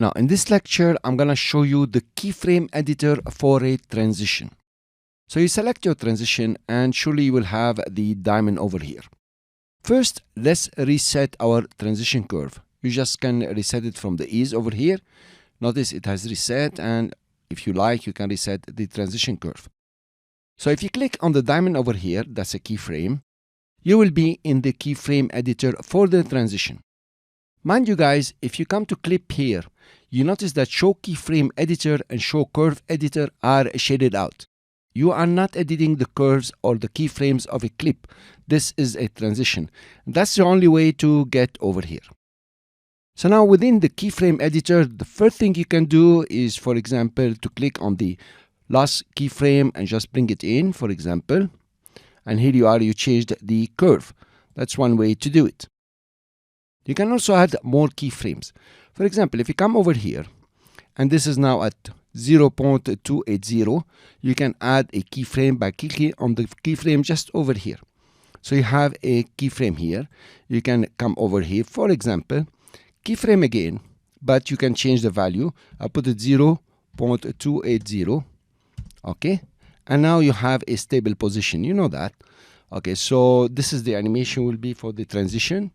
Now in this lecture, I'm going to show you the keyframe editor for a transition. So you select your transition and surely you will have the diamond over here. First, let's reset our transition curve. You just can reset it from the ease over here. Notice it has reset, and if you like, you can reset the transition curve. So if you click on the diamond over here, that's a keyframe, you will be in the keyframe editor for the transition. Mind you guys, if you come to clip here, you notice that show keyframe editor and show curve editor are shaded out. You are not editing the curves or the keyframes of a clip. This is a transition. That's the only way to get over here. So now within the keyframe editor, the first thing you can do is, for example, to click on the last keyframe and just bring it in, for example. And here you are, you changed the curve. That's one way to do it. You can also add more keyframes. For example, if you come over here, and this is now at 0.280, you can add a keyframe by clicking on the keyframe just over here. So you have a keyframe here. You can come over here, for example, keyframe again, but you can change the value. I'll put it 0.280. Okay, and now you have a stable position. You know that. Okay, so this is the animation will be for the transition.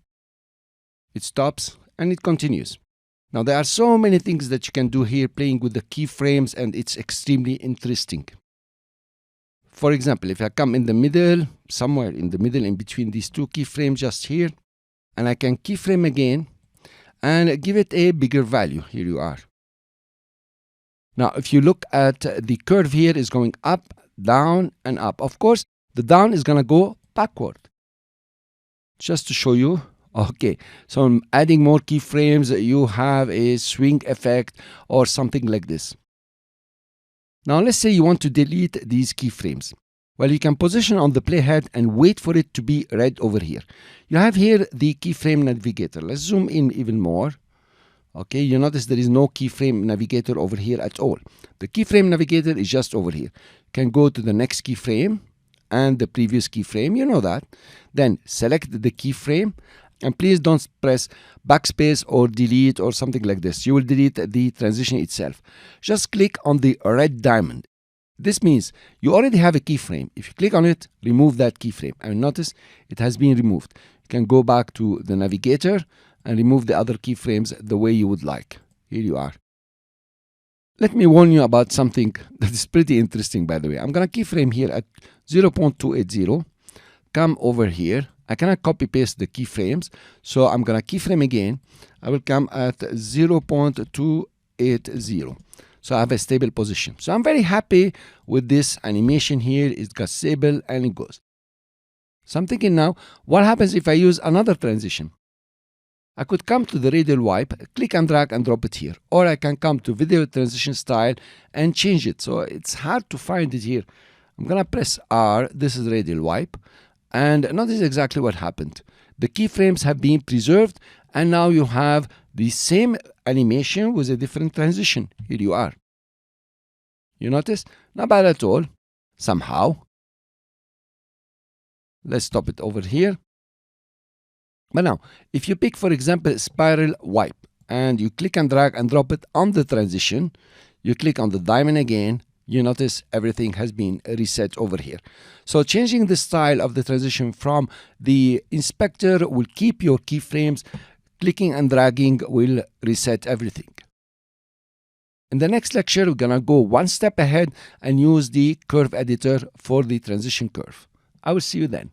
It stops and it continues. Now there are so many things that you can do here playing with the keyframes, and it's extremely interesting. For example, if I come in the middle, somewhere in the middle in between these two keyframes just here, and I can keyframe again and give it a bigger value. Here you are. Now if you look at the curve here is going up, down and up. Of course, the down is going to go backward. Just to show you. Okay, so I'm adding more keyframes, you have a swing effect or something like this. Now let's say you want to delete these keyframes. Well, you can position on the playhead and wait for it to be read over here. You have here the keyframe navigator. Let's zoom in even more. Okay, you notice there is no keyframe navigator over here at all. The keyframe navigator is just over here. You can go to the next keyframe and the previous keyframe, you know that. Then select the keyframe. And please don't press backspace or delete or something like this. You will delete the transition itself. Just click on the red diamond. This means you already have a keyframe. If you click on it, remove that keyframe. And notice it has been removed. You can go back to the navigator and remove the other keyframes the way you would like. Here you are. Let me warn you about something that is pretty interesting, by the way. I'm going to keyframe here at 0.280. Come over here. I cannot copy paste the keyframes, so I'm gonna keyframe again. I will come at 0.280. So I have a stable position. So I'm very happy with this animation here. It's got stable and it goes. So I'm thinking now, what happens if I use another transition? I could come to the radial wipe, click and drag and drop it here. Or I can come to video transition style and change it. So it's hard to find it here. I'm gonna press R. This is radial wipe. And notice exactly what happened. The keyframes have been preserved, and now you have the same animation with a different transition. Here you are. You notice? Not bad at all. Somehow. Let's stop it over here. But now, if you pick, for example, spiral wipe, and you click and drag and drop it on the transition, you click on the diamond again, you notice everything has been reset over here. So changing the style of the transition from the inspector will keep your keyframes. Clicking and dragging will reset everything. In the next lecture, we're gonna go one step ahead and use the curve editor for the transition curve. I will see you then.